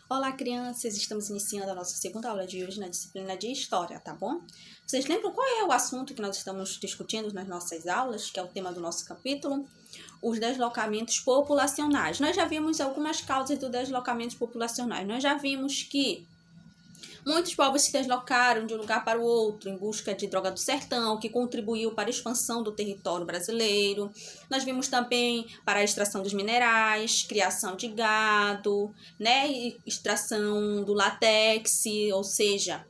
Olá, crianças! Estamos iniciando a nossa segunda aula de hoje na disciplina de História, tá bom? Vocês lembram qual é o assunto que nós estamos discutindo nas nossas aulas, que é o tema do nosso capítulo? Os deslocamentos populacionais. Nós já vimos algumas causas do deslocamento populacionais. Nós já vimos que muitos povos se deslocaram de um lugar para o outro em busca de droga do sertão, que contribuiu para a expansão do território brasileiro. Nós vimos também para a extração dos minerais, criação de gado, e extração do látex, ou seja,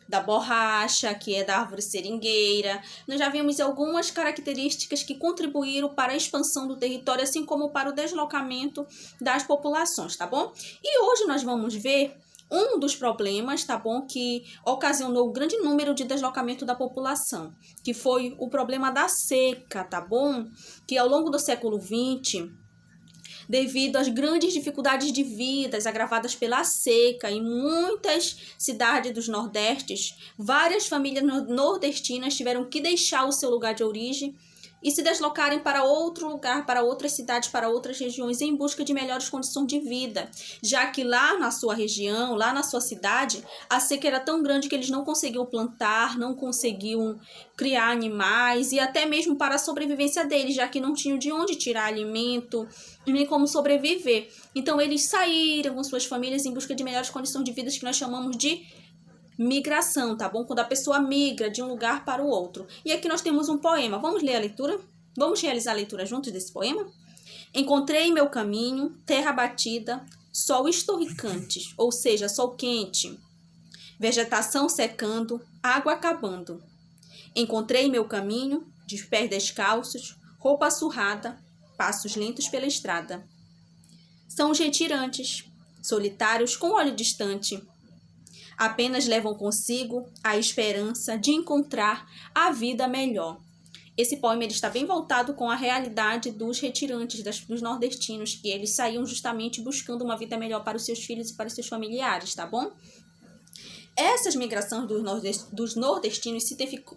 da borracha, que é da árvore seringueira. Nós já vimos algumas características que contribuíram para a expansão do território, assim como para o deslocamento das populações, tá bom? E hoje nós vamos ver um dos problemas, tá bom, que ocasionou o grande número de deslocamento da população, que foi o problema da seca, tá bom? Que ao longo do século XX, devido às grandes dificuldades de vida agravadas pela seca em muitas cidades dos Nordestes, várias famílias nordestinas tiveram que deixar o seu lugar de origem e se deslocarem para outro lugar, para outras cidades, para outras regiões, em busca de melhores condições de vida, já que lá na sua região, lá na sua cidade, a seca era tão grande que eles não conseguiam plantar, não conseguiam criar animais e até mesmo para a sobrevivência deles, já que não tinham de onde tirar alimento e nem como sobreviver. Então eles saíram com suas famílias em busca de melhores condições de vida, que nós chamamos de migração, tá bom? Quando a pessoa migra de um lugar para o outro. E aqui nós temos um poema. Vamos ler a leitura? Vamos realizar a leitura juntos desse poema? Encontrei meu caminho, terra batida, sol estorricante, ou seja, sol quente, vegetação secando, água acabando. Encontrei meu caminho, de pés descalços, roupa surrada, passos lentos pela estrada. São os retirantes, solitários com olho distante, apenas levam consigo a esperança de encontrar a vida melhor. Esse poema ele está bem voltado com a realidade dos retirantes, dos nordestinos, que eles saíam justamente buscando uma vida melhor para os seus filhos e para os seus familiares, tá bom? Essas migrações dos nordestinos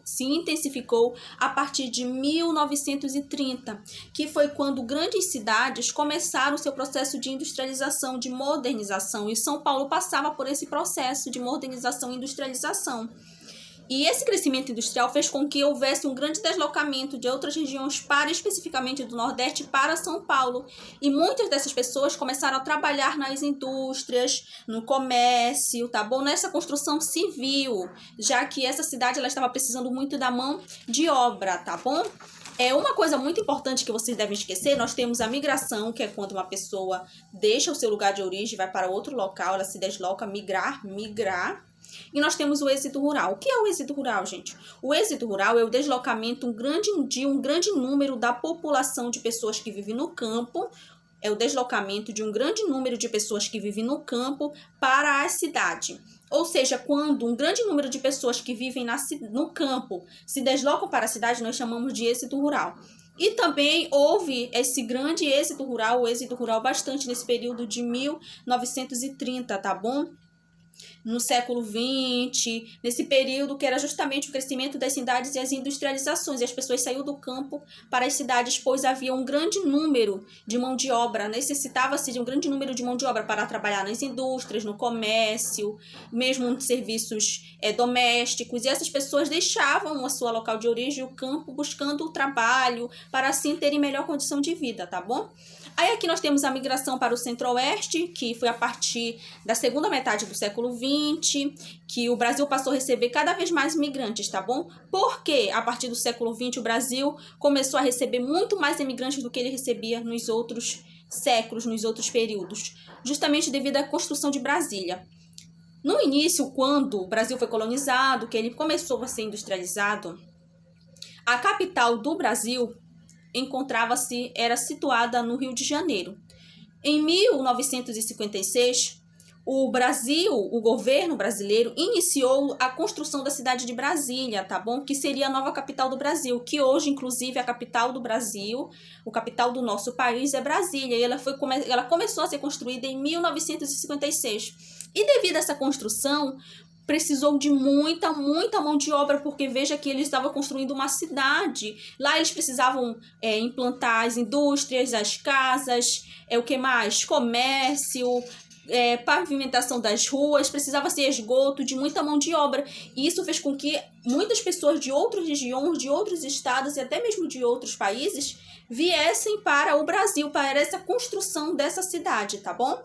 se intensificou a partir de 1930, que foi quando grandes cidades começaram o seu processo de industrialização, de modernização, e São Paulo passava por esse processo de modernização e industrialização. E esse crescimento industrial fez com que houvesse um grande deslocamento de outras regiões para, especificamente do Nordeste, para São Paulo. E muitas dessas pessoas começaram a trabalhar nas indústrias, no comércio, tá bom? Nessa construção civil, já que essa cidade ela estava precisando muito da mão de obra, tá bom? Uma coisa muito importante que vocês devem esquecer, nós temos a migração, que é quando uma pessoa deixa o seu lugar de origem, vai para outro local, ela se desloca, migrar. E nós temos o êxodo rural. O que é o êxodo rural, gente? O êxodo rural é o deslocamento de um grande número da população de pessoas que vivem no campo, é o deslocamento de um grande número de pessoas que vivem no campo para a cidade. Ou seja, quando um grande número de pessoas que vivem no campo se deslocam para a cidade, nós chamamos de êxodo rural. E também houve esse grande êxodo rural, o êxodo rural bastante nesse período de 1930, tá bom? No século XX, nesse período que era justamente o crescimento das cidades e as industrializações, e as pessoas saíram do campo para as cidades, pois havia um grande número de mão de obra, necessitava-se de um grande número de mão de obra para trabalhar nas indústrias, no comércio, mesmo nos serviços domésticos, e essas pessoas deixavam a sua local de origem, o campo, buscando o trabalho, para assim terem melhor condição de vida, tá bom? Aí aqui nós temos a migração para o centro-oeste, que foi a partir da segunda metade do século XX, que o Brasil passou a receber cada vez mais imigrantes, tá bom? Porque a partir do século XX o Brasil começou a receber muito mais imigrantes do que ele recebia nos outros séculos, nos outros períodos, justamente devido à construção de Brasília. No início, quando o Brasil foi colonizado, que ele começou a ser industrializado, a capital do Brasil era situada no Rio de Janeiro. Em 1956, o governo brasileiro iniciou a construção da cidade de Brasília, tá bom? Que seria a nova capital do Brasil, que hoje, inclusive, a capital do Brasil, a capital do nosso país é Brasília, e ela começou a ser construída em 1956. E devido a essa construção, precisou de muita mão de obra, porque veja que eles estavam construindo uma cidade. Lá eles precisavam implantar as indústrias, as casas, o que mais? Comércio, pavimentação das ruas, precisava-se esgoto, de muita mão de obra. E isso fez com que muitas pessoas de outras regiões, de outros estados e até mesmo de outros países viessem para o Brasil, para essa construção dessa cidade, tá bom?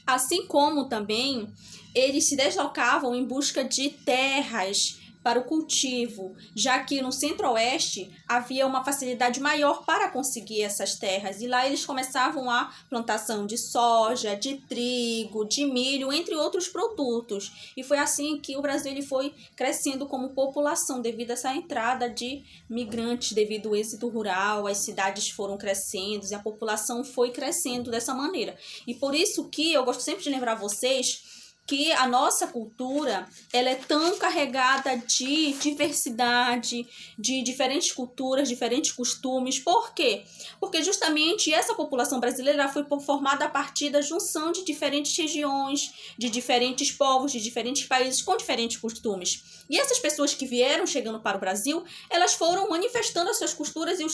Assim como também eles se deslocavam em busca de terras para o cultivo, já que no centro-oeste havia uma facilidade maior para conseguir essas terras. E lá eles começavam a plantação de soja, de trigo, de milho, entre outros produtos. E foi assim que o Brasil ele foi crescendo como população, devido a essa entrada de migrantes, devido ao êxodo rural, as cidades foram crescendo e a população foi crescendo dessa maneira. E por isso que eu gosto sempre de lembrar vocês que a nossa cultura ela é tão carregada de diversidade, de diferentes culturas, diferentes costumes. Por quê? Porque justamente essa população brasileira foi formada a partir da junção de diferentes regiões, de diferentes povos, de diferentes países com diferentes costumes. E essas pessoas que vieram chegando para o Brasil, elas foram manifestando as suas culturas e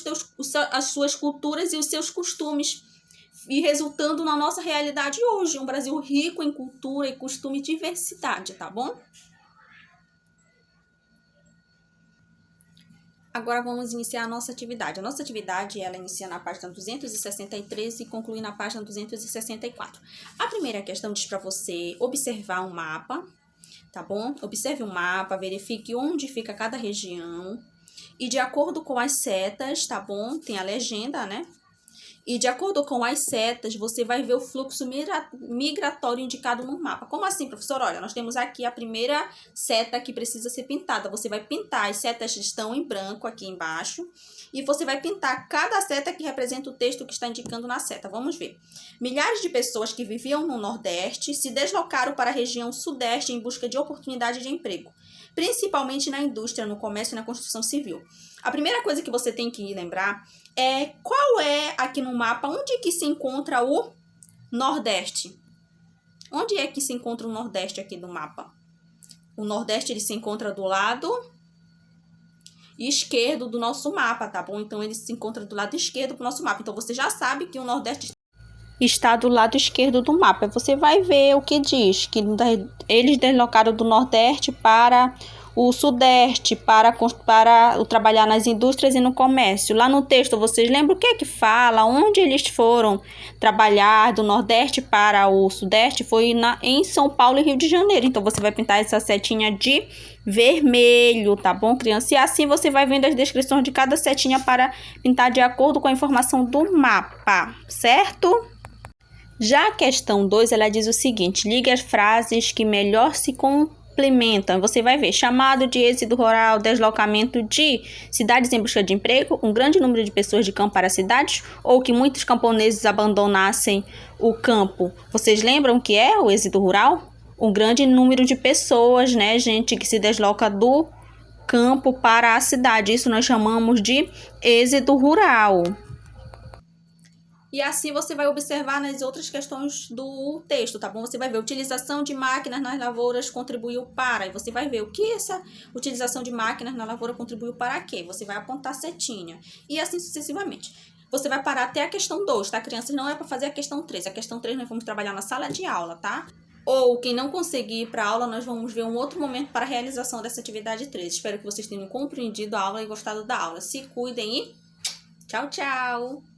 as suas culturas e os seus costumes, e resultando na nossa realidade hoje, um Brasil rico em cultura e costume e diversidade, tá bom? Agora vamos iniciar a nossa atividade. A nossa atividade, ela inicia na página 263 e conclui na página 264. A primeira questão diz para você observar um mapa, tá bom? Observe o mapa, verifique onde fica cada região e de acordo com as setas, tá bom? Tem a legenda, né? E de acordo com as setas, você vai ver o fluxo migratório indicado no mapa. Como assim, professor? Olha, nós temos aqui a primeira seta que precisa ser pintada. Você vai pintar, as setas estão em branco aqui embaixo. E você vai pintar cada seta que representa o texto que está indicando na seta. Vamos ver. Milhares de pessoas que viviam no Nordeste se deslocaram para a região Sudeste em busca de oportunidade de emprego, principalmente na indústria, no comércio e na construção civil. A primeira coisa que você tem que lembrar é qual é aqui no mapa, onde que se encontra o Nordeste? Onde é que se encontra o Nordeste aqui do mapa? O Nordeste ele se encontra do lado esquerdo do nosso mapa, tá bom? Então ele se encontra do lado esquerdo do nosso mapa. Então você já sabe que o Nordeste está do lado esquerdo do mapa. Você vai ver o que diz, que eles deslocaram do Nordeste para o Sudeste, para trabalhar nas indústrias e no comércio. Lá no texto, vocês lembram o que é que fala? Onde eles foram trabalhar do Nordeste para o Sudeste? Foi em São Paulo e Rio de Janeiro. Então, você vai pintar essa setinha de vermelho, tá bom, criança? E assim você vai vendo as descrições de cada setinha para pintar de acordo com a informação do mapa, certo? Já a questão 2, ela diz o seguinte: ligue as frases que melhor se complementam. Você vai ver: chamado de êxodo rural, deslocamento de cidades em busca de emprego, um grande número de pessoas de campo para cidades, ou que muitos camponeses abandonassem o campo. Vocês lembram o que é o êxodo rural? Um grande número de pessoas, né, gente, que se desloca do campo para a cidade. Isso nós chamamos de êxodo rural. E assim você vai observar nas outras questões do texto, tá bom? Você vai ver utilização de máquinas nas lavouras contribuiu para. E você vai ver o que essa utilização de máquinas na lavoura contribuiu para quê? Você vai apontar setinha. E assim sucessivamente. Você vai parar até a questão 2, tá, crianças? Não é para fazer a questão 3. A questão 3 nós vamos trabalhar na sala de aula, tá? Ou quem não conseguir ir para a aula, nós vamos ver um outro momento para a realização dessa atividade 3. Espero que vocês tenham compreendido a aula e gostado da aula. Se cuidem e tchau, tchau!